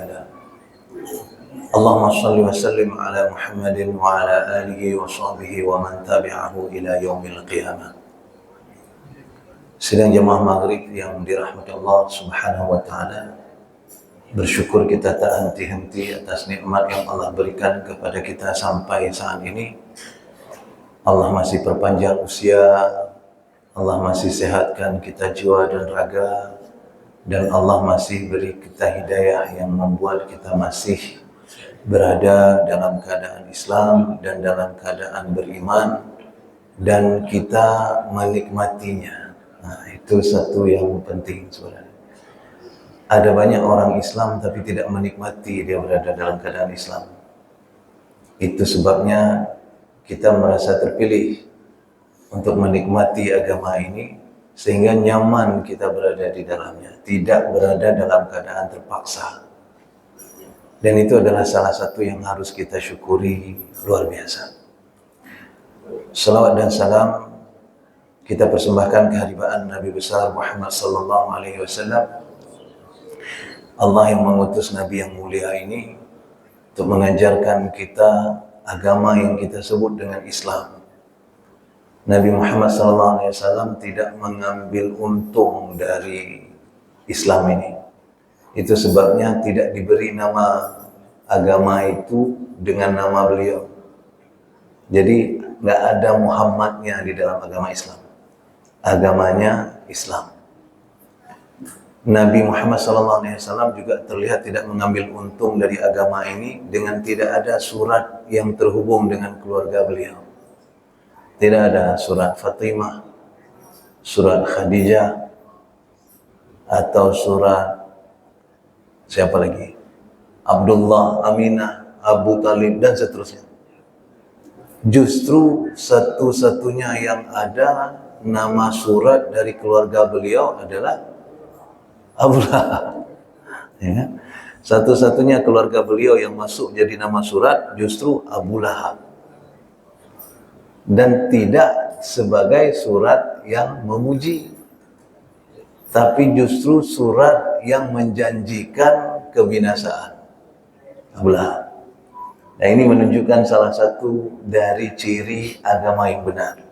له. اللهم صل وسلم على محمد وعلى آله وصحبه ومن تبعه إلى يوم القيامة. Sidang jemaah maghrib yang dirahmati Allah Subhanahu wa Ta'ala, bersyukur kita tak henti-henti atas nikmat yang Allah berikan kepada kita sampai saat ini. Allah masih perpanjang usia, Allah masih sehatkan kita jiwa dan raga, dan Allah masih beri kita hidayah yang membuat kita masih berada dalam keadaan Islam dan dalam keadaan beriman, dan kita menikmatinya. Nah, itu satu yang penting sebenarnya. Ada banyak orang Islam tapi tidak menikmati dia berada dalam keadaan Islam. Itu sebabnya kita merasa terpilih untuk menikmati agama ini, sehingga nyaman kita berada di dalamnya, tidak berada dalam keadaan terpaksa. Dan itu adalah salah satu yang harus kita syukuri luar biasa. Salawat dan salam kita persembahkan kehadiran Nabi besar Muhammad sallallahu alaihi wasallam. Allah yang mengutus Nabi yang mulia ini untuk mengajarkan kita agama yang kita sebut dengan Islam. Nabi Muhammad SAW tidak mengambil untung dari Islam ini. Itu sebabnya tidak diberi nama agama itu dengan nama beliau. Jadi nggak ada Muhammadnya di dalam agama Islam. Agamanya Islam. Nabi Muhammad SAW juga terlihat tidak mengambil untung dari agama ini dengan tidak ada surat yang terhubung dengan keluarga beliau. Tidak ada surat Fatimah, surat Khadijah, atau surat siapa lagi? Abdullah, Aminah, Abu Talib, dan seterusnya. Justru satu-satunya yang ada nama surat dari keluarga beliau adalah Abu Lahab. Ya. Satu-satunya keluarga beliau yang masuk jadi nama surat justru Abu Lahab. Dan tidak sebagai surat yang memuji, tapi justru surat yang menjanjikan kebinasaan. Abu Lahab. Nah, ini menunjukkan salah satu dari ciri agama yang benar.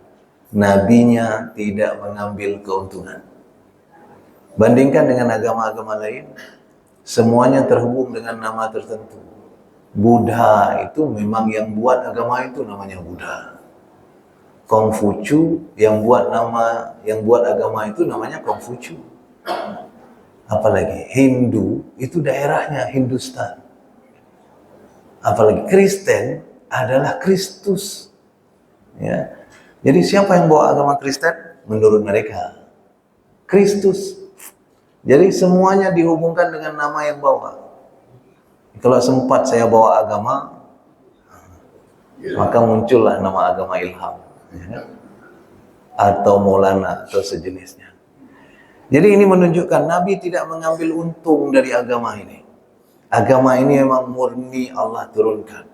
Nabinya tidak mengambil keuntungan. Bandingkan dengan agama-agama lain, semuanya terhubung dengan nama tertentu. Buddha itu memang yang buat agama itu namanya Buddha. Kongfucu yang buat agama itu namanya Kongfucu. Apalagi Hindu itu daerahnya Hindustan. Apalagi Kristen adalah Kristus. Ya. Jadi siapa yang bawa agama Kristen? Menurut mereka Kristus. Jadi semuanya dihubungkan dengan nama yang bawa. Kalau sempat saya bawa agama, maka muncullah nama agama Ilham, ya, atau Maulana atau sejenisnya. Jadi ini menunjukkan Nabi tidak mengambil untung dari agama ini. Agama ini memang murni Allah turunkan.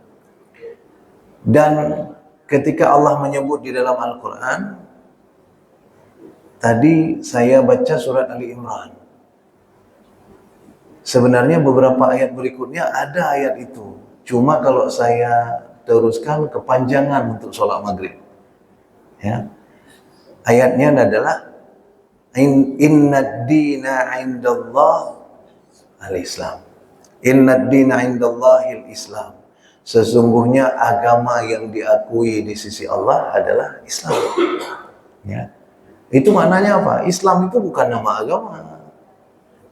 Dan ketika Allah menyebut di dalam Al-Quran, tadi saya baca surat Ali Imran. Sebenarnya beberapa ayat berikutnya ada ayat itu. Cuma kalau saya teruskan kepanjangan untuk sholat maghrib. Ya. Ayatnya adalah Innad dina indallah al-Islam. Innad dina indallahil Islam. Sesungguhnya agama yang diakui di sisi Allah adalah Islam. Ya. Itu maknanya apa? Islam itu bukan nama agama.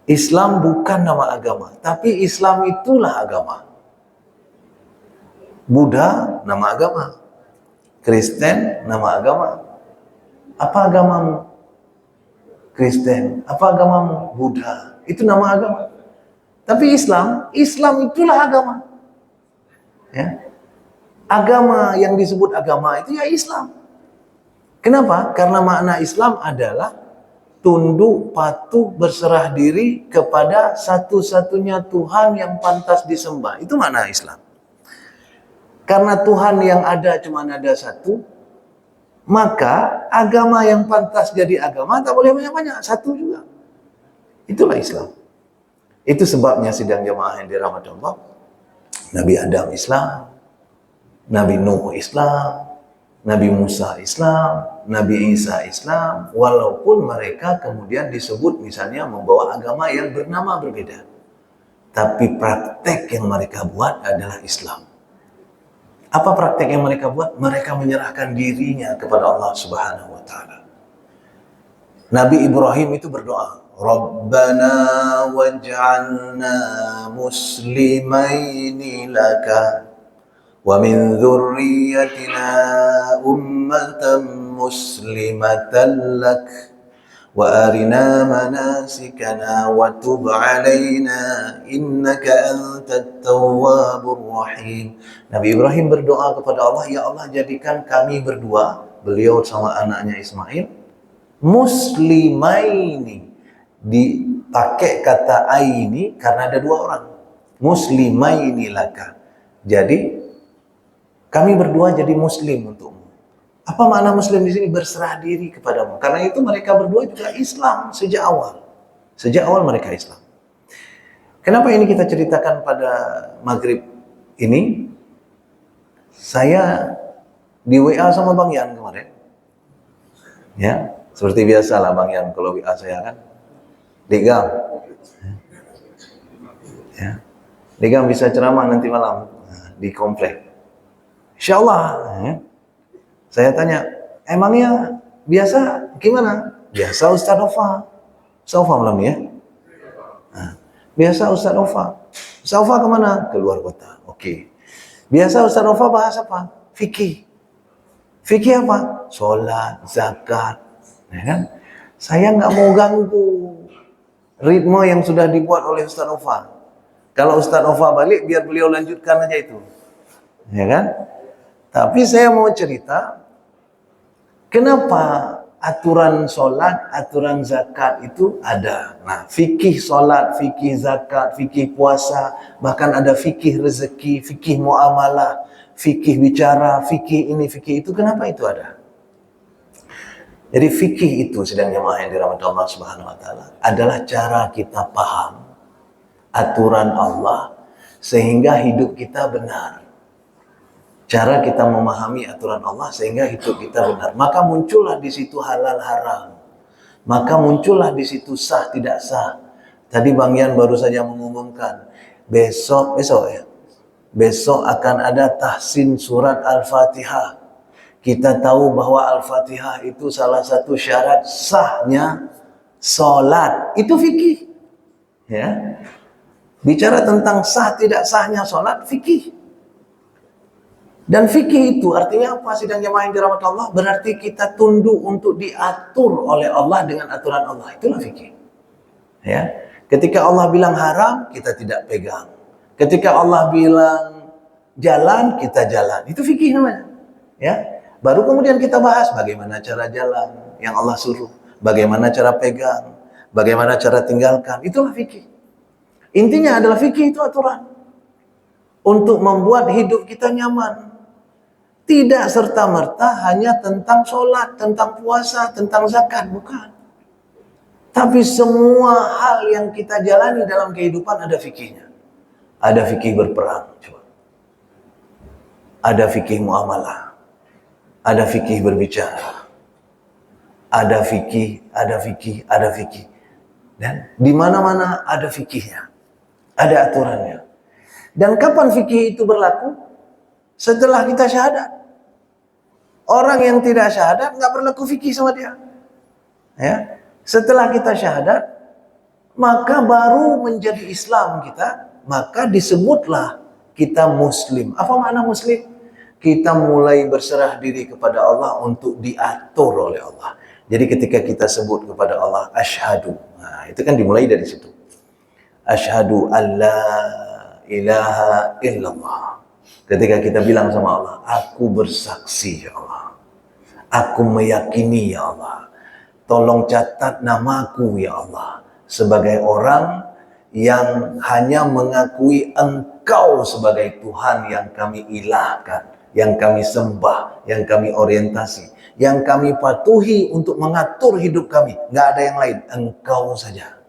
Islam bukan nama agama, tapi Islam itulah agama. Buddha nama agama, Kristen nama agama. Apa agamamu? Kristen. Apa agamamu? Buddha. Itu nama agama. Tapi Islam itulah agama. Ya. Agama yang disebut agama itu ya Islam. Kenapa? Karena makna Islam adalah tunduk, patuh, berserah diri kepada satu-satunya Tuhan yang pantas disembah. Itu makna Islam. Karena Tuhan yang ada cuma ada satu, maka agama yang pantas jadi agama tak boleh banyak-banyak, satu juga. Itulah Islam. Itu sebabnya sidang jamaah yang dirahmati Allah, Nabi Adam Islam, Nabi Nuh Islam, Nabi Musa Islam, Nabi Isa Islam, walaupun mereka kemudian disebut misalnya membawa agama yang bernama berbeda. Tapi praktek yang mereka buat adalah Islam. Apa praktek yang mereka buat? Mereka menyerahkan dirinya kepada Allah Subhanahu wa Ta'ala. Nabi Ibrahim itu berdoa, Rabbana waj'alna muslimaini laka wa min dzurriyyatina ummatan muslimatan lak wa arina manasikana wa tub alaina innaka antat tawwabur rahim. Nabi Ibrahim berdoa kepada Allah, ya Allah jadikan kami berdua, beliau sama anaknya Ismail, muslimaini, dipakai kata aini karena ada dua orang, muslimaini laka, jadi kami berdua jadi muslim untukmu. Apa makna muslim di sini? Berserah diri kepadamu. Karena itu mereka berdua juga Islam sejak awal. Sejak awal mereka Islam. Kenapa ini kita ceritakan pada maghrib ini? Saya di WA sama Bang Yan kemarin. Ya, seperti biasa lah Bang Yan kalau WA saya kan. Digam. Ya. Digam bisa ceramah nanti malam di komplek. Insyaallah. Ya. Saya tanya, emangnya biasa gimana? Biasa Ustaz Ofa. Ustaz Ofa malam ya? Nah, biasa Ustaz Ofa. Ustaz Ofa kemana? Keluar kota. Oke. Biasa Ustaz Ofa bahas apa? Fikih. Fikih apa? Sholat, zakat. Ya kan? Saya nggak mau ganggu ritme yang sudah dibuat oleh Ustaz Ofa. Kalau Ustaz Ofa balik, biar beliau lanjutkan aja itu. Ya kan? Tapi saya mau cerita, kenapa aturan sholat, aturan zakat itu ada. Nah, fikih sholat, fikih zakat, fikih puasa, bahkan ada fikih rezeki, fikih muamalah, fikih bicara, fikih ini, fikih itu. Kenapa itu ada? Jadi fikih itu, sedang jemaah yang dirahmati Allah Subhanahu wa Ta'ala, adalah cara kita paham aturan Allah sehingga hidup kita benar. Cara kita memahami aturan Allah sehingga hidup kita benar. Maka muncullah di situ halal haram. Maka muncullah di situ sah tidak sah. Tadi Bang Yan baru saja mengumumkan besok ya. Besok akan ada tahsin surat Al-Fatihah. Kita tahu bahwa Al-Fatihah itu salah satu syarat sahnya salat. Itu fikih. Ya. Bicara tentang sah tidak sahnya salat, fikih. Dan fikih itu artinya apa? Sidang jamaah yang dirahmati Allah, berarti kita tunduk untuk diatur oleh Allah dengan aturan Allah. Itulah fikih. Ya. Ketika Allah bilang haram, kita tidak pegang. Ketika Allah bilang jalan, kita jalan. Itu fikih namanya. Ya. Baru kemudian kita bahas bagaimana cara jalan yang Allah suruh, bagaimana cara pegang, bagaimana cara tinggalkan. Itulah fikih. Intinya adalah fikih itu aturan untuk membuat hidup kita nyaman. Tidak serta-merta hanya tentang sholat, tentang puasa, tentang zakat, bukan. Tapi semua hal yang kita jalani dalam kehidupan ada fikihnya. Ada fikih berperang, coba. Ada fikih muamalah. Ada fikih berbicara. Ada fikih, ada fikih, ada fikih. Dan di mana-mana ada fikihnya. Ada aturannya. Dan kapan fikih itu berlaku? Setelah kita syahadat. Orang yang tidak syahadat nggak berlaku fikih sama dia. Ya. Setelah kita syahadat, maka baru menjadi Islam kita, maka disebutlah kita muslim. Apa makna muslim? Kita mulai berserah diri kepada Allah untuk diatur oleh Allah. Jadi ketika kita sebut kepada Allah asyhadu. Nah, itu kan dimulai dari situ. Asyhadu alla ilaha illallah. Ketika kita bilang sama Allah, aku bersaksi ya Allah. Aku meyakini ya Allah. Tolong catat namaku ya Allah. Sebagai orang yang hanya mengakui Engkau sebagai Tuhan yang kami ilahkan. Yang kami sembah, yang kami orientasi. Yang kami patuhi untuk mengatur hidup kami. Nggak ada yang lain, Engkau saja.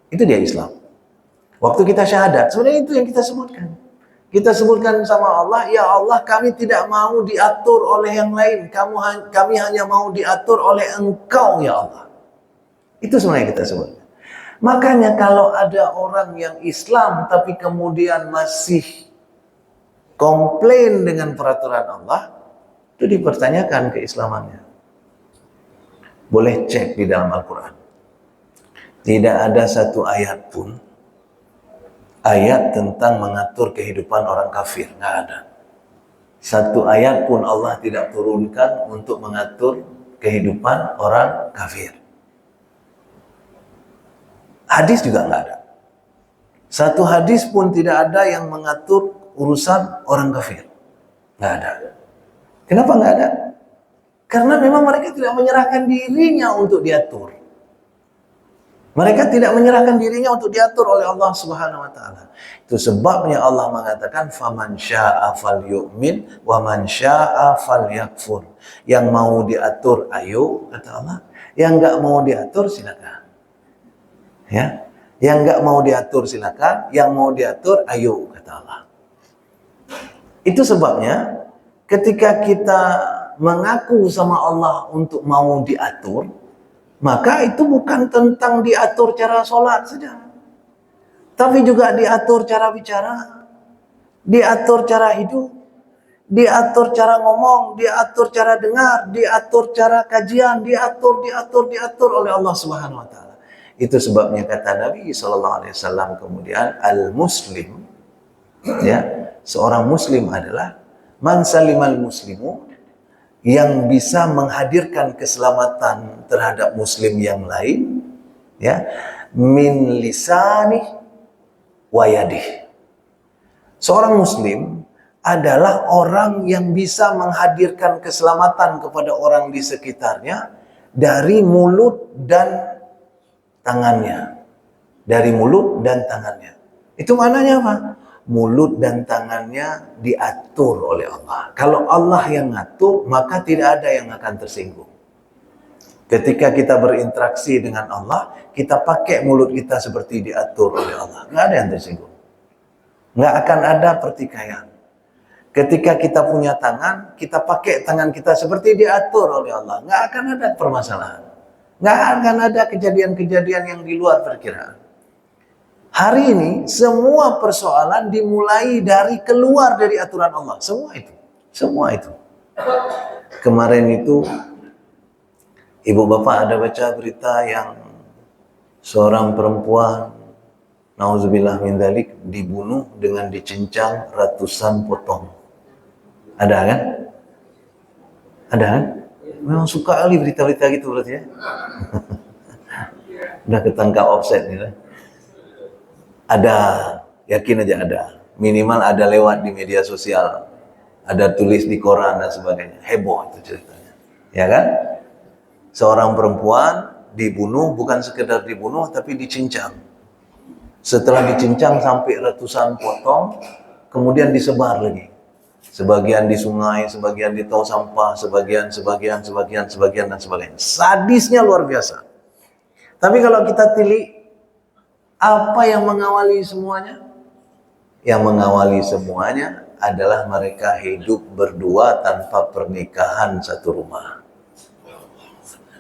Itu dia Islam. Waktu kita syahadat, sebenarnya itu yang kita sebutkan. Kita sebutkan sama Allah, ya Allah kami tidak mau diatur oleh yang lain. Kami hanya mau diatur oleh Engkau ya Allah. Itu sebenarnya kita sebutkan. Makanya kalau ada orang yang Islam tapi kemudian masih komplain dengan peraturan Allah, itu dipertanyakan keislamannya. Boleh cek di dalam Al-Quran. Tidak ada satu ayat pun ayat tentang mengatur kehidupan orang kafir, nggak ada. Satu ayat pun Allah tidak turunkan untuk mengatur kehidupan orang kafir. Hadis juga nggak ada. Satu hadis pun tidak ada yang mengatur urusan orang kafir, nggak ada. Kenapa nggak ada? Karena memang mereka tidak menyerahkan dirinya untuk diatur. Mereka tidak menyerahkan dirinya untuk diatur oleh Allah Subhanahu wa taala. Itu sebabnya Allah mengatakan faman syaa'a falyu'min wa man syaa'a falyakfur. Yang mau diatur ayo kata Allah, yang enggak mau diatur silakan. Ya. Yang enggak mau diatur silakan, yang mau diatur ayo kata Allah. Itu sebabnya ketika kita mengaku sama Allah untuk mau diatur, maka itu bukan tentang diatur cara sholat saja, tapi juga diatur cara bicara, diatur cara hidup, diatur cara ngomong, diatur cara dengar, diatur cara kajian, diatur oleh Allah Subhanahu Wa Taala. Itu sebabnya kata Nabi Sallallahu Alaihi Wasallam kemudian al-muslim, ya, seorang muslim adalah man salimal muslimu, yang bisa menghadirkan keselamatan terhadap muslim yang lain, ya, min lisani wa yadih. Seorang muslim adalah orang yang bisa menghadirkan keselamatan kepada orang di sekitarnya dari mulut dan tangannya. Dari mulut dan tangannya. Itu maknanya apa? Mulut dan tangannya diatur oleh Allah. Kalau Allah yang ngatur, maka tidak ada yang akan tersinggung. Ketika kita berinteraksi dengan Allah, kita pakai mulut kita seperti diatur oleh Allah. Nggak ada yang tersinggung. Nggak akan ada pertikaian. Ketika kita punya tangan, kita pakai tangan kita seperti diatur oleh Allah. Nggak akan ada permasalahan. Nggak akan ada kejadian-kejadian yang di luar perkiraan. Hari ini semua persoalan dimulai dari keluar dari aturan Allah. Semua itu. Kemarin itu ibu bapak ada baca berita yang seorang perempuan, nauzubillah min dzalik, dibunuh dengan dicincang ratusan potong. Ada kan? Ada kan? Memang suka kali berita-berita gitu berarti ya. Udah ketangkap offset nih lah. Ada, yakin aja ada. Minimal ada lewat di media sosial. Ada tulis di koran dan sebagainya. Heboh itu ceritanya. Ya kan? Seorang perempuan dibunuh, bukan sekedar dibunuh, tapi dicincang. Setelah dicincang sampai ratusan potong, kemudian disebar lagi. Sebagian di sungai, sebagian di tong sampah, sebagian, dan sebagainya. Sadisnya luar biasa. Tapi kalau kita tilik, apa yang mengawali semuanya? Yang mengawali semuanya adalah mereka hidup berdua tanpa pernikahan satu rumah.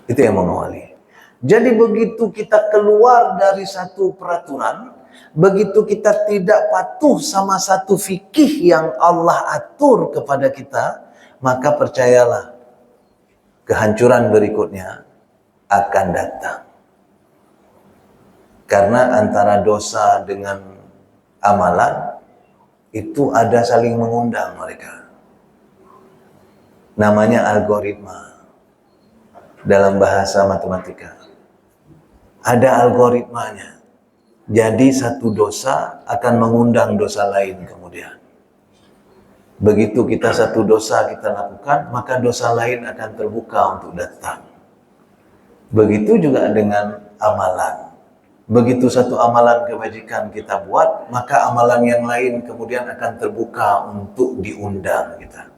Itu yang mengawali. Jadi begitu kita keluar dari satu peraturan, begitu kita tidak patuh sama satu fikih yang Allah atur kepada kita, maka percayalah, kehancuran berikutnya akan datang. Karena antara dosa dengan amalan itu ada saling mengundang mereka. Namanya algoritma dalam bahasa matematika. Ada algoritmanya. Jadi satu dosa akan mengundang dosa lain kemudian. Begitu kita satu dosa kita lakukan, maka dosa lain akan terbuka untuk datang. Begitu juga dengan amalan. Begitu satu amalan kebajikan kita buat, maka amalan yang lain kemudian akan terbuka untuk diundang kita.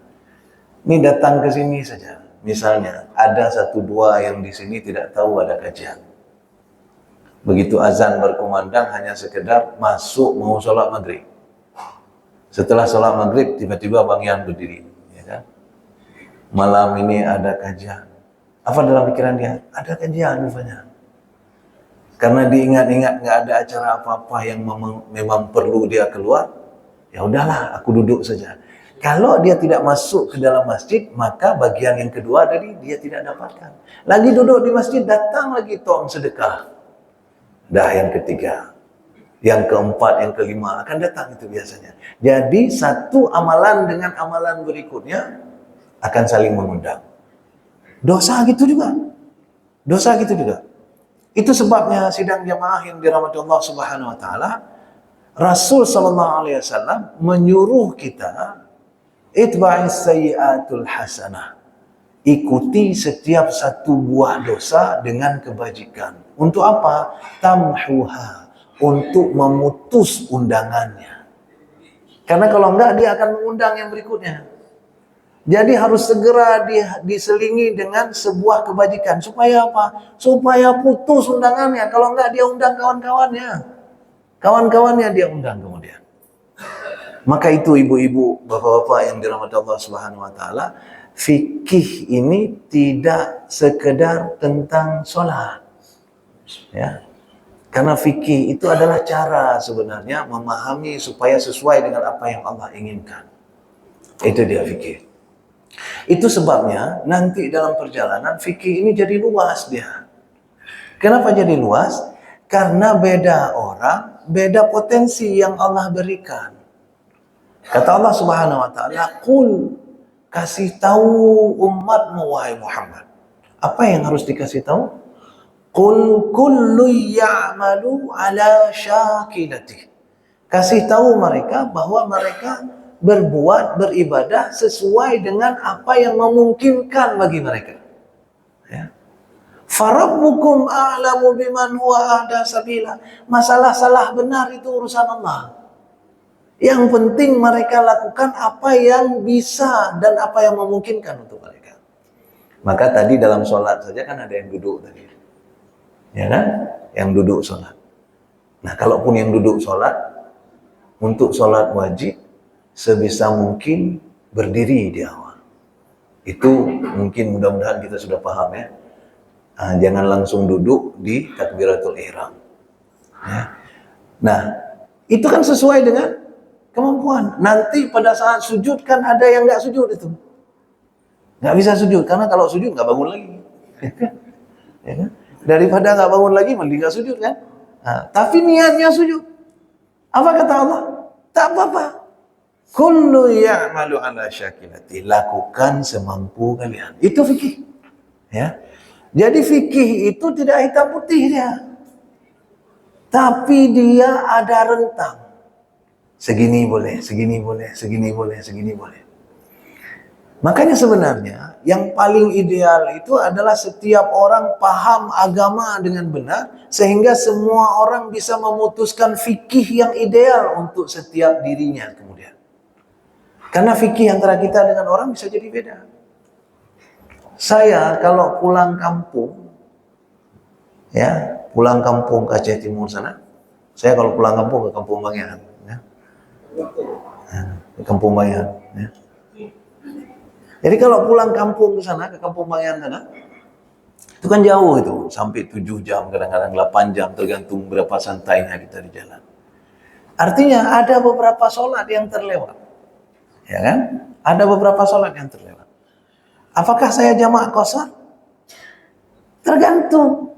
Ini datang ke sini saja. Misalnya, ada satu dua yang di sini tidak tahu ada kajian. Begitu azan berkumandang hanya sekedar masuk mau sholat maghrib. Setelah sholat maghrib tiba-tiba Bang Yan berdiri, ya kan? Malam ini ada kajian. Apa dalam pikiran dia? Ada kajian rupanya. Karena diingat-ingat nggak ada acara apa-apa yang memang perlu dia keluar, ya udahlah aku duduk saja. Kalau dia tidak masuk ke dalam masjid, maka bagian yang kedua tadi dia tidak dapatkan. Lagi duduk di masjid, datang lagi tong sedekah. Dah yang ketiga, yang keempat, yang kelima akan datang itu biasanya. Jadi satu amalan dengan amalan berikutnya akan saling mengundang. Dosa gitu juga. Dosa gitu juga. Itu sebabnya sidang jamaah yang dirahmati Allah Subhanahu wa taala, Rasul sallallahu alaihi wasallam menyuruh kita itba'is sayyi'atul hasanah. Ikuti setiap satu buah dosa dengan kebajikan. Untuk apa? Tamhuha, untuk memutus undangannya. Karena kalau enggak dia akan mengundang yang berikutnya. Jadi harus segera diselingi dengan sebuah kebajikan. Supaya apa? Supaya putus undangannya. Kalau enggak dia undang kawan-kawannya. Kawan-kawannya dia undang kemudian. Maka itu ibu-ibu, bapak-bapak yang dirahmati Allah Subhanahu wa taala, fikih ini tidak sekedar tentang sholat. Ya. Karena fikih itu adalah cara sebenarnya memahami supaya sesuai dengan apa yang Allah inginkan. Itu dia fikih. Itu sebabnya nanti dalam perjalanan fikih ini jadi luas dia. Kenapa jadi luas? Karena beda orang, beda potensi yang Allah berikan. Kata Allah Subhanahu wa taala, "Qul," kasih tahu umatmu wahai Muhammad. Apa yang harus dikasih tahu? "Qul kullu ya'malu ala syakilatihi." Kasih tahu mereka bahwa mereka berbuat, beribadah sesuai dengan apa yang memungkinkan bagi mereka. Ya. Farabbukum a'lamu biman huwa ahda sabila. Masalah salah benar itu urusan Allah. Yang penting mereka lakukan apa yang bisa dan apa yang memungkinkan untuk mereka. Maka tadi dalam sholat saja kan ada yang duduk tadi. Ya kan? Yang duduk sholat. Nah, kalaupun yang duduk sholat, untuk sholat wajib, sebisa mungkin berdiri di awal. Itu mungkin mudah-mudahan kita sudah paham ya. Jangan langsung duduk di takbiratul ihram. Ya. Nah, itu kan sesuai dengan kemampuan. Nanti pada saat sujud kan ada yang nggak sujud itu. Nggak bisa sujud, karena kalau sujud nggak bangun lagi. Ya kan? Daripada nggak bangun lagi, mending nggak sujud kan. Tapi niatnya sujud. Apa kata Allah? Tak apa-apa. Kullu ya'malu ala syakilati. Lakukan semampu kalian. Itu fikih. Ya. Jadi fikih itu tidak hitam putih dia. Tapi dia ada rentang. Segini boleh, segini boleh, segini boleh, segini boleh. Makanya sebenarnya yang paling ideal itu adalah setiap orang paham agama dengan benar, sehingga semua orang bisa memutuskan fikih yang ideal untuk setiap dirinya kemudian. Karena fikih antara kita dengan orang bisa jadi beda. Saya kalau pulang kampung, ya pulang kampung ke Aceh Timur sana, saya kalau pulang kampung ke Kampung Bangian, ya, ke Kampung Bangian, ya. Jadi kalau pulang kampung ke sana, ke Kampung Bangian sana, itu kan jauh itu, sampai 7 jam, kadang-kadang 8 jam, tergantung berapa santainya kita di jalan. Artinya ada beberapa sholat yang terlewat. Ya kan? Ada beberapa sholat yang terlewat. Apakah saya jamak qashar? Tergantung.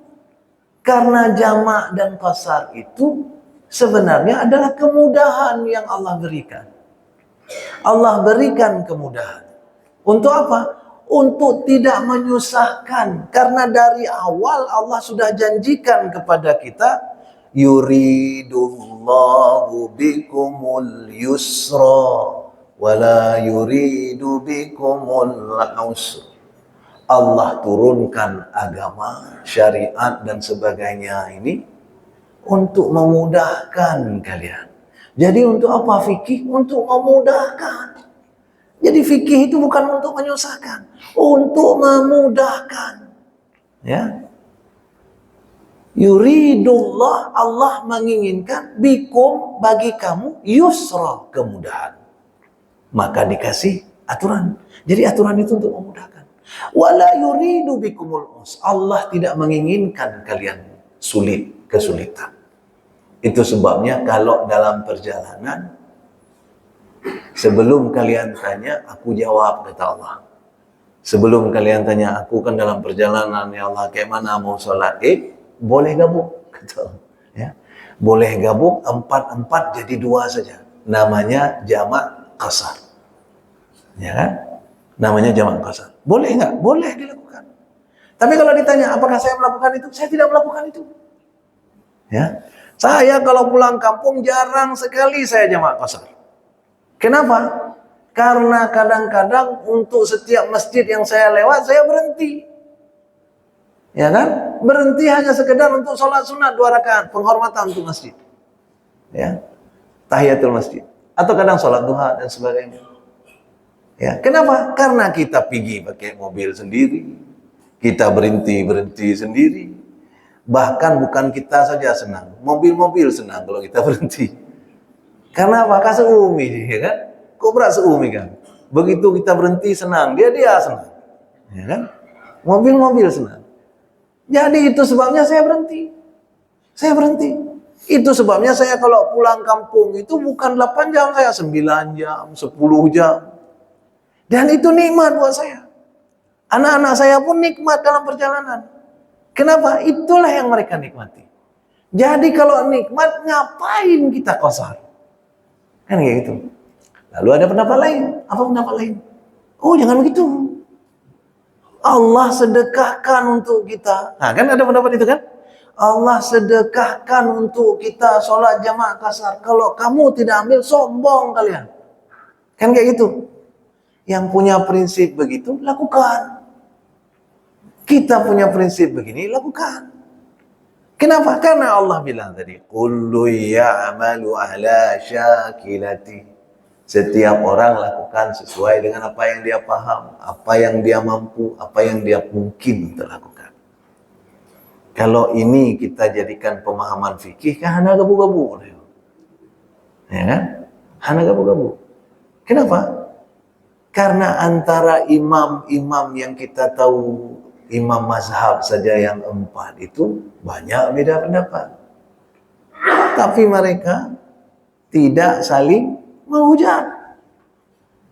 Karena jamak dan qashar itu sebenarnya adalah kemudahan yang Allah berikan. Allah berikan kemudahan. Untuk apa? Untuk tidak menyusahkan. Karena dari awal Allah sudah janjikan kepada kita, yuridullahu bikumul yusra wala yuridu bikumul usra. Allah turunkan agama, syariat dan sebagainya ini untuk memudahkan kalian. Jadi untuk apa fikih? Untuk memudahkan. Jadi fikih itu bukan untuk menyusahkan, untuk memudahkan. Ya. Yuridullah, Allah menginginkan bikum, bagi kamu, yusra, kemudahan. Maka dikasih aturan. Jadi aturan itu untuk memudahkan. Wala yuridu bikumul us. Allah tidak menginginkan kalian sulit, kesulitan. Itu sebabnya kalau dalam perjalanan, sebelum kalian tanya, aku jawab, kata Allah. Sebelum kalian tanya, aku kan dalam perjalanan, ya Allah, kayak mana mau sholat? Boleh gabung, kata Allah. Ya. Boleh gabung, 4-4 jadi 2 saja. Namanya jamak qasar. Ya kan? Namanya jamak qasar. Boleh nggak? Boleh dilakukan. Tapi kalau ditanya, apakah saya melakukan itu? Saya tidak melakukan itu. Ya. Saya kalau pulang kampung jarang sekali saya jamak qasar. Kenapa? Karena kadang-kadang untuk setiap masjid yang saya lewat, saya berhenti. Ya kan? Berhenti hanya sekedar untuk sholat sunat 2 rakaat, penghormatan untuk masjid. Ya. Tahiyatul masjid. Atau kadang sholat duha dan sebagainya. Ya. Kenapa? Karena kita pergi pakai mobil sendiri. Kita berhenti sendiri. Bahkan bukan kita saja senang. Mobil-mobil senang kalau kita berhenti. Karena apa? Seumi, ya kan? Kok berat seumi kan? Begitu kita berhenti senang, dia senang. Ya kan? Mobil-mobil senang. Jadi itu sebabnya saya berhenti. Saya berhenti. Itu sebabnya saya kalau pulang kampung itu bukan 8 jam, saya 9 jam, 10 jam. Dan itu nikmat buat saya. Anak-anak saya pun nikmat dalam perjalanan. Kenapa? Itulah yang mereka nikmati. Jadi kalau nikmat, ngapain kita qasar? Kan kayak gitu. Lalu ada pendapat lain. Apa pendapat lain? Oh, jangan begitu. Allah sedekahkan untuk kita. Nah, kan ada pendapat itu kan? Allah sedekahkan untuk kita sholat jamaah qasar. Kalau kamu tidak ambil, sombong kalian. Kan kayak gitu. Yang punya prinsip begitu, lakukan. Kita punya prinsip begini, lakukan. Kenapa? Karena Allah bilang tadi, kullu ya'malu ala syakilati. Setiap orang lakukan sesuai dengan apa yang dia paham, apa yang dia mampu, apa yang dia mungkin untuk lakukan. Kalau ini kita jadikan pemahaman fikih, kan hana gabu-gabu. Ya kan? Hana gabu-gabu. Kenapa? Karena antara imam-imam yang kita tahu, imam mazhab saja yang 4 itu banyak beda pendapat. Tapi mereka tidak saling menghujat.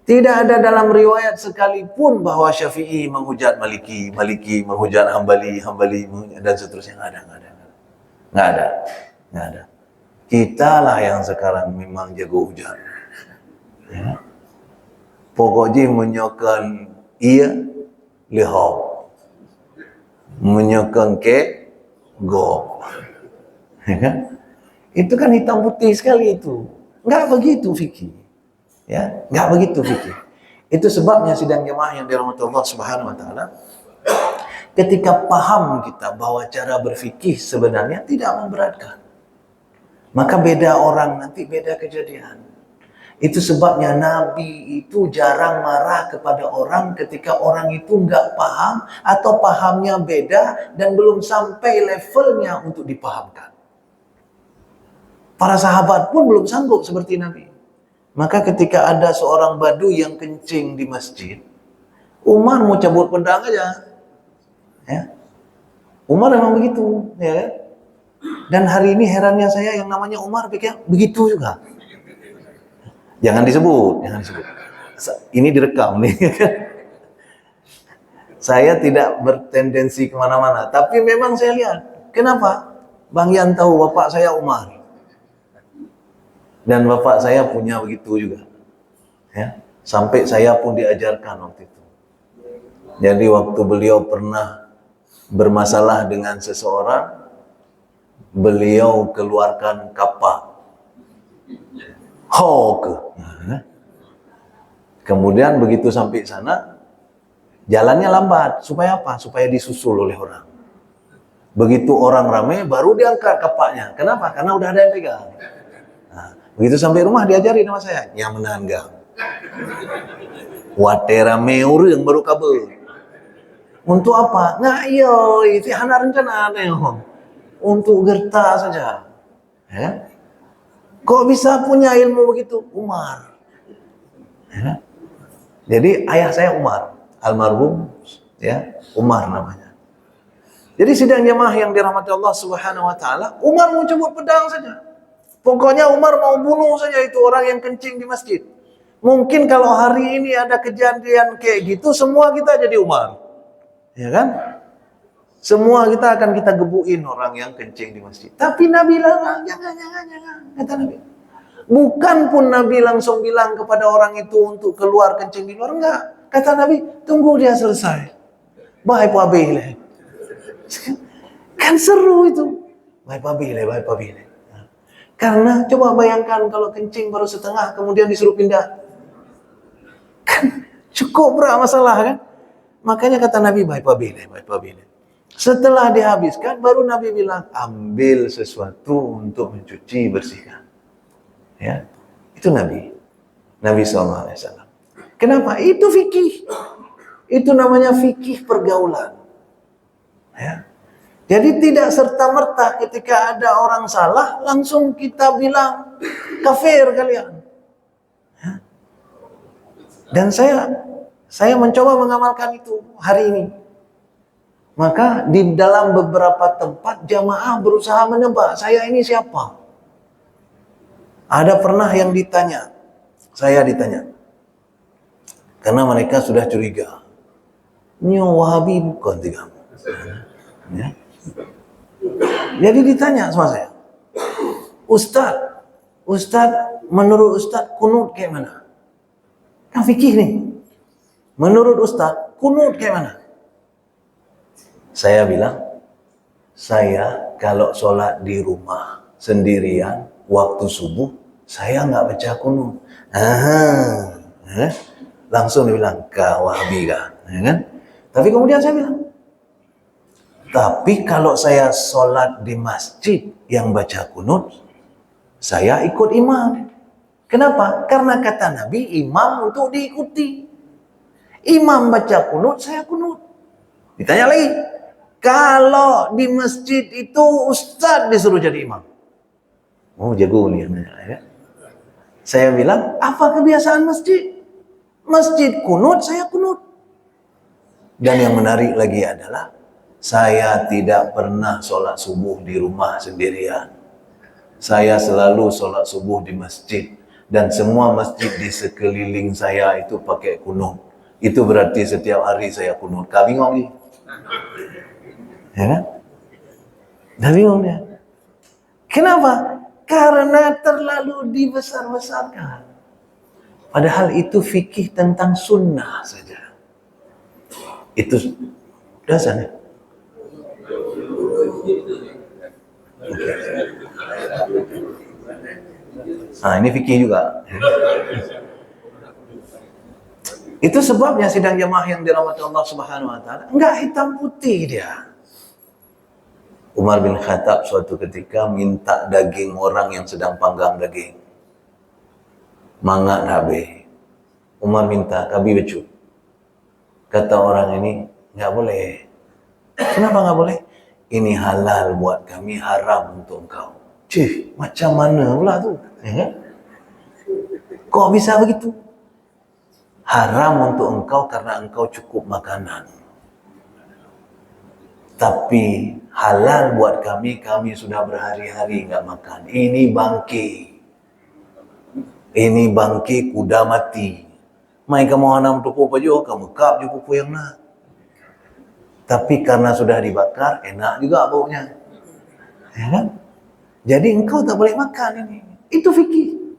Tidak ada dalam riwayat sekalipun bahwa Syafi'i menghujat Maliki, Maliki menghujat Hambali, Hambali menghujat, dan seterusnya. Nggak ada. Kita lah yang sekarang memang jago hujat. Ya. Pokoknya menyokan ia lihau, menyokan ke go. Ya kan? Itu kan hitam putih sekali itu. Enggak begitu fikih. Ya, enggak begitu fikih. Itu sebabnya sidang jemaah yang dirahmati Allah Subhanahu wa taala, ketika paham kita bahwa cara berfikih sebenarnya tidak memberatkan. Maka beda orang nanti beda kejadian. Itu sebabnya Nabi itu jarang marah kepada orang ketika orang itu enggak paham atau pahamnya beda dan belum sampai levelnya untuk dipahamkan. Para sahabat pun belum sanggup seperti Nabi. Maka ketika ada seorang badu yang kencing di masjid, Umar mau cabut pedang aja. Ya. Umar memang begitu. Ya. Dan hari ini herannya saya yang namanya Umar pikir begitu juga. Jangan disebut. Ini direkam nih. Saya tidak bertendensi kemana-mana. Tapi memang saya lihat. Kenapa? Bang Yan tahu bapak saya Umar. Dan bapak saya punya begitu juga. Ya. Sampai saya pun diajarkan waktu itu. Jadi waktu beliau pernah bermasalah dengan seseorang, beliau keluarkan kapak. Hok. Kemudian begitu sampai sana, jalannya lambat. Supaya apa? Supaya disusul oleh orang. Begitu orang ramai, baru diangkat kapaknya. Kenapa? Karena udah ada yang pegang. Nah, begitu sampai rumah diajarin sama saya, nyamenan gang. Watera meur yang baru kabel. Untuk apa? Nggak iyo, itu hana rencana aneh. untuk gerta saja. Ya. Kok bisa punya ilmu begitu? Umar. Ya. Jadi ayah saya Umar, almarhum, ya, Umar namanya. Jadi sidang jamaah yang dirahmati Allah Subhanahu wa taala, Umar mau cabut pedang saja. Pokoknya Umar mau bunuh saja itu orang yang kencing di masjid. Mungkin kalau hari ini ada kejadian kayak gitu, semua kita jadi Umar. Ya kan? Semua kita gebukin orang yang kencing di masjid. Tapi Nabi larang, jangan, kata Nabi. Bukan pun Nabi langsung bilang kepada orang itu untuk keluar kencing di luar, enggak. Kata Nabi, tunggu dia selesai. Baik pabile. Kan seru itu. Baik pabile. Karena coba bayangkan kalau kencing baru setengah, kemudian disuruh pindah. Kan cukup berat masalah kan? Makanya kata Nabi, baik pabile. Setelah dihabiskan, baru Nabi bilang, ambil sesuatu untuk mencuci, bersihkan. Ya, itu Nabi SAW. Kenapa? Itu fikih. Itu namanya fikih pergaulan. Ya. Jadi tidak serta-merta ketika ada orang salah, langsung kita bilang, kafir kalian. Ya. Dan saya mencoba mengamalkan itu hari ini. Maka di dalam beberapa tempat jamaah berusaha menebak, saya ini siapa? Ada pernah yang ditanya, saya ditanya. Karena mereka sudah curiga. Ini Wahabi bukan tiga. Ya. Jadi ditanya sama saya. Ustaz, menurut Ustaz kunut kayak mana? Kan fikih nih. Menurut Ustaz, kunut kayak mana? Saya bilang, saya kalau sholat di rumah sendirian waktu subuh, saya nggak baca kunut. Langsung dia bilang, kau Wahabi kah? Ya kan? Tapi kemudian saya bilang, tapi kalau saya sholat di masjid yang baca kunut, saya ikut imam. Kenapa? Karena kata Nabi, imam untuk diikuti. Imam baca kunut, saya kunut. Ditanya lagi, kalau di masjid itu ustaz disuruh jadi imam. Oh, jago nih. Ya. Saya bilang, apa kebiasaan masjid? Masjid kunut, saya kunut. Dan yang menarik lagi adalah, saya tidak pernah sholat subuh di rumah sendirian. Saya selalu sholat subuh di masjid. Dan semua masjid di sekeliling saya itu pakai kunut. Itu berarti setiap hari saya kunut. Kau bingung ni? Ya kan? Dah bingung dia. Kenapa? Karena terlalu dibesar-besarkan. Padahal itu fikih tentang sunnah saja. Itu dasarnya. Nah, ini fikih juga. Itu sebabnya sidang jamaah yang dirahmati Allah Subhanahu wa taala enggak hitam putih dia. Umar bin Khattab suatu ketika minta daging orang yang sedang panggang daging. Mangga nabe. Umar minta kabi becut. Kata orang ini, enggak boleh. Kenapa enggak boleh? Ini halal buat kami, haram untuk engkau. Cih, macam mana pula tu? Ya? Kok bisa begitu? Haram untuk engkau karena engkau cukup makanan. Tapi halal buat kami sudah berhari-hari enggak makan. Ini bangke kuda mati. Mai kamu hanam tupu pajo, kamu kap je kupu yang nak. Tapi karena sudah dibakar, enak juga baunya. Ya kan? Jadi engkau tak boleh makan ini. Itu fikih.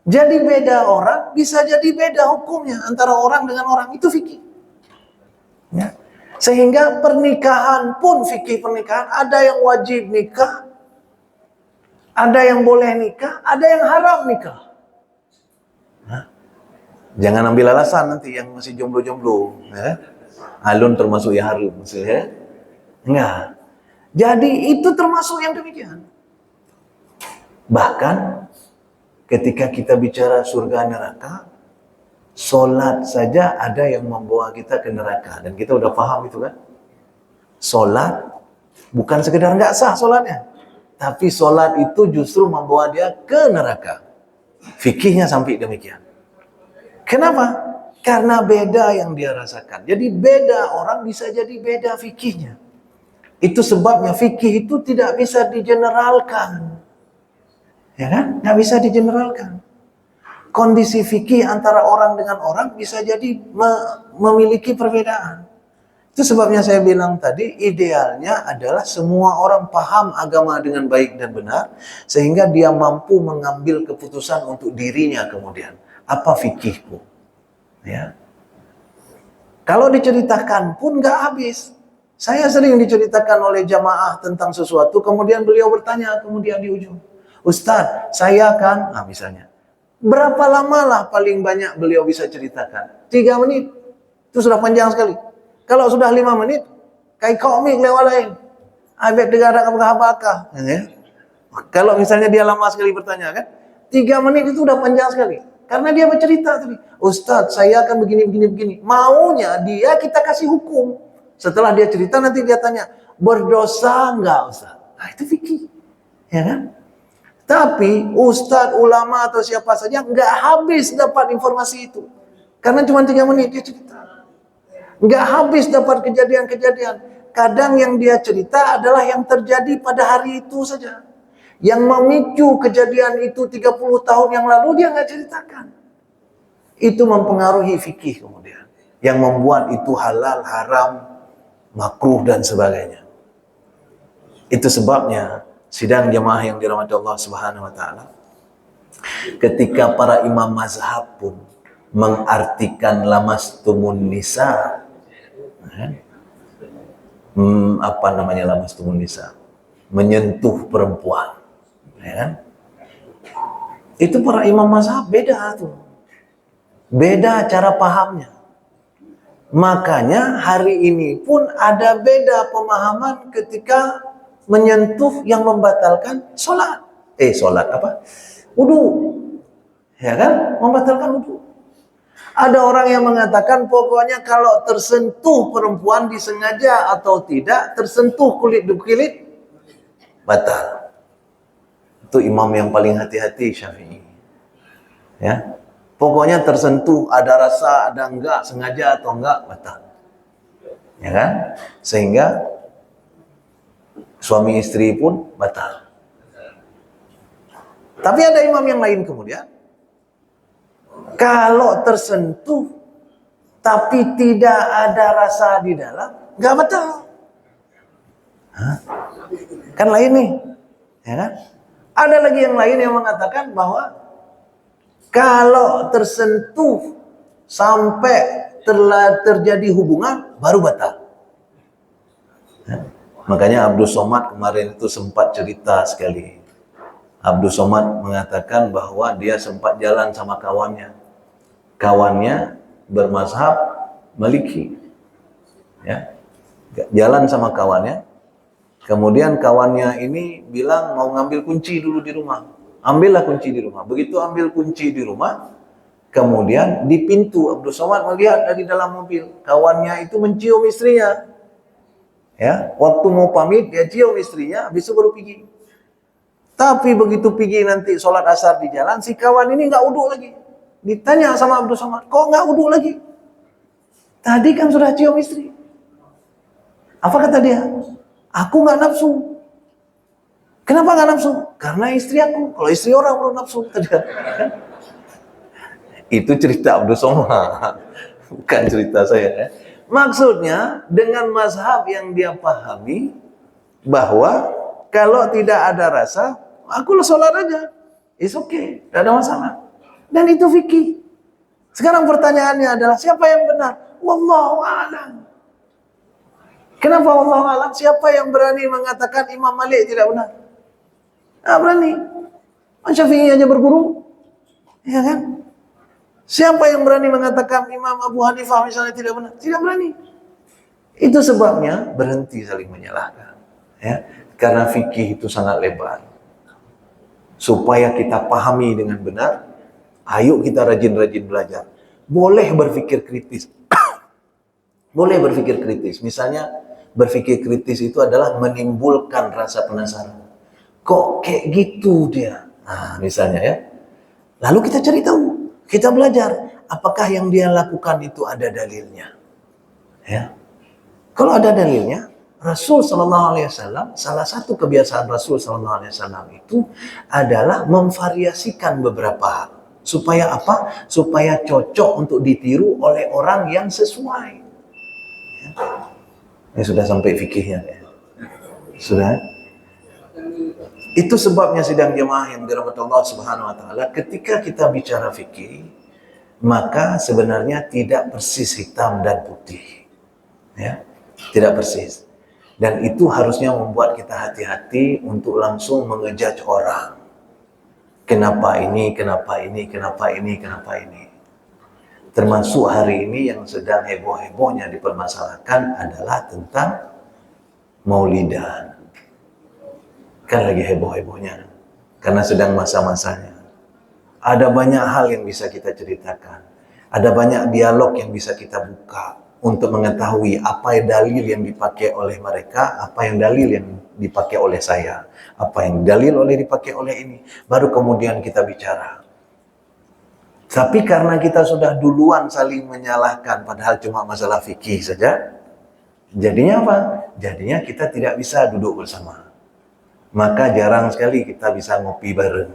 Jadi beda orang, bisa jadi beda hukumnya antara orang dengan orang. Itu fikih. Ya. Sehingga pernikahan pun fikih pernikahan. Ada yang wajib nikah, ada yang boleh nikah, ada yang haram nikah. Nah, jangan ambil alasan nanti yang masih jomblo-jomblo. Ya. Alun termasuk yang haram. Ya. Enggak. Jadi itu termasuk yang demikian. Bahkan ketika kita bicara surga neraka, solat saja ada yang membawa kita ke neraka. Dan kita udah paham itu kan. Solat Bukan sekedar nggak sah sholatnya, tapi sholat itu justru membawa dia ke neraka. Fikihnya sampai demikian. Kenapa? Karena beda yang dia rasakan. Jadi beda orang bisa jadi beda fikihnya. Itu sebabnya fikih itu tidak bisa digeneralkan. Ya kan? Nggak bisa digeneralkan. Kondisi fikih antara orang dengan orang bisa jadi memiliki perbedaan. Itu sebabnya saya bilang tadi, idealnya adalah semua orang paham agama dengan baik dan benar, sehingga dia mampu mengambil keputusan untuk dirinya kemudian. Apa fikihku? Ya. Kalau diceritakan pun nggak habis. Saya sering diceritakan oleh jamaah tentang sesuatu, kemudian beliau bertanya kemudian di ujung, Ustadz, saya kan, misalnya, berapa lama lah paling banyak beliau bisa ceritakan? 3 menit. Itu sudah panjang sekali. Kalau sudah 5 menit, kayak komik lewat lain. Abek negara apakah? Ya. Kalau misalnya dia lama sekali bertanya kan, 3 menit itu udah panjang sekali. Karena dia bercerita tadi, Ustadz saya akan begini. Maunya dia kita kasih hukum. Setelah dia cerita nanti dia tanya, berdosa enggak Ustadz? Nah itu fikih. Ya kan? Tapi Ustadz, ulama atau siapa saja enggak habis dapat informasi itu. Karena cuma 3 menit dia cerita. Enggak habis dapat kejadian-kejadian. Kadang yang dia cerita adalah yang terjadi pada hari itu saja. Yang memicu kejadian itu 30 tahun yang lalu dia nggak ceritakan. Itu mempengaruhi fikih kemudian. Yang membuat itu halal, haram, makruh dan sebagainya. Itu sebabnya sidang jamaah yang dirahmati Allah Subhanahu wa taala, ketika para imam mazhab pun mengartikan lamastumun nisa, apa namanya lamastumun nisa? Menyentuh perempuan. Ya kan? Itu para imam mazhab beda tuh. Beda cara pahamnya. Makanya hari ini pun ada beda pemahaman ketika menyentuh yang membatalkan sholat. Sholat apa? Wudu. Ya kan? Membatalkan wudu. Ada orang yang mengatakan pokoknya kalau tersentuh perempuan disengaja atau tidak, tersentuh kulit kulit batal. Itu imam yang paling hati-hati Syafi'i. Ya. Pokoknya tersentuh, ada rasa, ada enggak, sengaja atau enggak, batal. Ya kan? Sehingga suami istri pun batal. Tapi ada imam yang lain kemudian, kalau tersentuh tapi tidak ada rasa di dalam, enggak batal. Kan lain nih. Ya kan? Ada lagi yang lain yang mengatakan bahwa kalau tersentuh sampai terjadi hubungan baru batal. Ya. Makanya Abdul Somad kemarin itu sempat cerita sekali. Abdul Somad mengatakan bahwa dia sempat jalan sama kawannya. Kawannya bermazhab Maliki. Ya. Jalan sama kawannya. Kemudian kawannya ini bilang mau ngambil kunci dulu di rumah. Ambillah kunci di rumah. Begitu ambil kunci di rumah, kemudian di pintu Abdul Somad melihat dari dalam mobil. Kawannya itu mencium istrinya. Ya, waktu mau pamit dia cium istrinya, habis itu baru pergi. Tapi begitu pergi nanti sholat asar di jalan, si kawan ini nggak wudu lagi. Ditanya sama Abdul Somad, kok nggak wudu lagi? Tadi kan sudah cium istri. Apa kata dia? Aku nggak nafsu. Kenapa nggak nafsu? Karena istri aku. Kalau istri orang belum nafsu. Itu cerita Abdul Somad, bukan cerita saya. Maksudnya dengan mazhab yang dia pahami bahwa kalau tidak ada rasa, aku sholat aja. It's okay, tidak ada masalah. Dan itu fikih. Sekarang pertanyaannya adalah siapa yang benar? Wallahu a'lam. Kenapa wallahu a'lam? Siapa yang berani mengatakan Imam Malik tidak benar? Nggak berani. Syafi'i aja berguru. Ya kan? Siapa yang berani mengatakan Imam Abu Hanifah misalnya tidak benar? Tidak berani. Itu sebabnya berhenti saling menyalahkan. Ya, karena fikih itu sangat lebar. Supaya kita pahami dengan benar, ayo kita rajin-rajin belajar. Boleh berpikir kritis. Boleh berpikir kritis. Misalnya Berpikir kritis itu adalah menimbulkan rasa penasaran. Kok kayak gitu dia? Nah, misalnya ya. Lalu kita cari tahu, kita belajar. Apakah yang dia lakukan itu ada dalilnya? Ya. Kalau ada dalilnya, Rasul Shallallahu Alaihi Wasallam, salah satu kebiasaan Rasul Shallallahu Alaihi Wasallam itu adalah memvariasikan beberapa hal. Supaya apa? Supaya cocok untuk ditiru oleh orang yang sesuai. Ya. Ini sudah sampai fikihnya. Ya. Sudah. Itu sebabnya sidang jemaah yang dirahmati Allah Subhanahu wa taala, ketika kita bicara fikih, maka sebenarnya tidak persis hitam dan putih. Ya. Tidak persis. Dan itu harusnya membuat kita hati-hati untuk langsung mengejudge orang. Kenapa ini, kenapa ini, kenapa ini, kenapa ini. Termasuk hari ini yang sedang heboh-hebohnya dipermasalahkan adalah tentang maulidan. Kan lagi heboh-hebohnya. Karena sedang masa-masanya. Ada banyak hal yang bisa kita ceritakan. Ada banyak dialog yang bisa kita buka untuk mengetahui apa yang dalil yang dipakai oleh mereka, apa yang dalil yang dipakai oleh saya, apa yang dalil oleh dipakai oleh ini. Baru kemudian kita bicara. Tapi karena kita sudah duluan saling menyalahkan, padahal cuma masalah fikih saja, jadinya apa? Jadinya kita tidak bisa duduk bersama. Maka jarang sekali kita bisa ngopi bareng.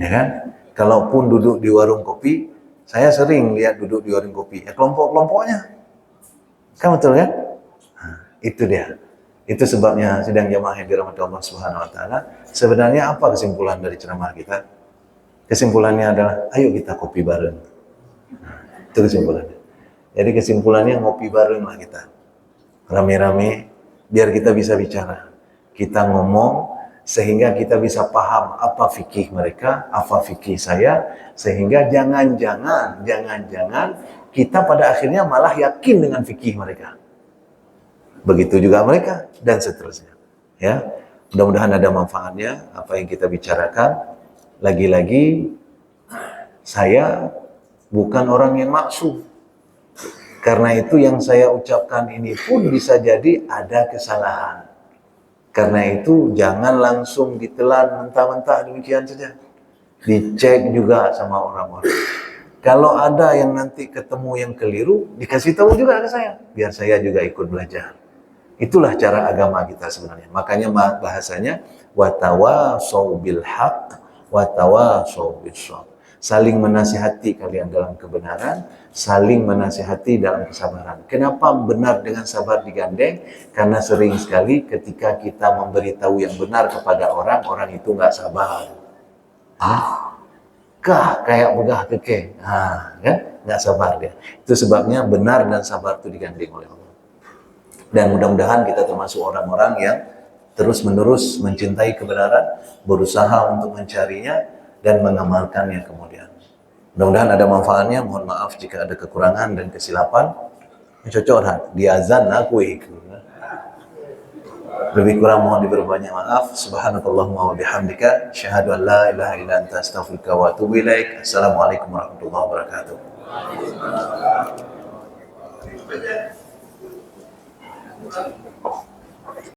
Ya kan? Kalaupun duduk di warung kopi, saya sering lihat duduk di warung kopi. Ya kelompok-kelompoknya. Kan betul kan? Nah, itu dia. Itu sebabnya sidang jamaah yang dirahmati Allah Subhanahu wa taala. Sebenarnya apa kesimpulan dari ceramah kita? Kesimpulannya adalah ayo kita kopi bareng. Nah, itu kesimpulannya. Jadi kesimpulannya ngopi bareng lah kita. Rame-rame biar kita bisa bicara. Kita ngomong sehingga kita bisa paham apa fikih mereka, apa fikih saya, sehingga jangan-jangan kita pada akhirnya malah yakin dengan fikih mereka. Begitu juga mereka dan seterusnya. Ya, mudah-mudahan ada manfaatnya apa yang kita bicarakan. Lagi-lagi saya bukan orang yang maksum. Karena itu yang saya ucapkan ini pun bisa jadi ada kesalahan. Karena itu jangan langsung ditelan mentah-mentah demikian saja. Dicek juga sama orang-orang. Kalau ada yang nanti ketemu yang keliru, dikasih tahu juga ke saya. Biar saya juga ikut belajar. Itulah cara agama kita sebenarnya. Makanya bahasanya watawasau bil haq, watawasau bis sabr. Saling menasihati kalian dalam kebenaran, saling menasihati dalam kesabaran. Kenapa benar dengan sabar digandeng? Karena sering sekali ketika kita memberitahu yang benar kepada orang, orang itu nggak sabar. Kah kayak begah keke, kan? Nggak sabar dia. Itu sebabnya benar dan sabar itu digandeng oleh Allah. Dan mudah-mudahan kita termasuk orang-orang yang terus-menerus mencintai kebenaran, berusaha untuk mencarinya dan mengamalkannya kemudian. Mudah-mudahan ada manfaatnya. Mohon maaf jika ada kekurangan dan kesilapan. Cocok di azan aku ikut. Lebih kurang mohon diperbanyak maaf. Subhanakallahumma wa bihamdika asyhadu an la ilaha illa anta astaghfiruka wa atubu ilaik. Assalamualaikum warahmatullahi wabarakatuh.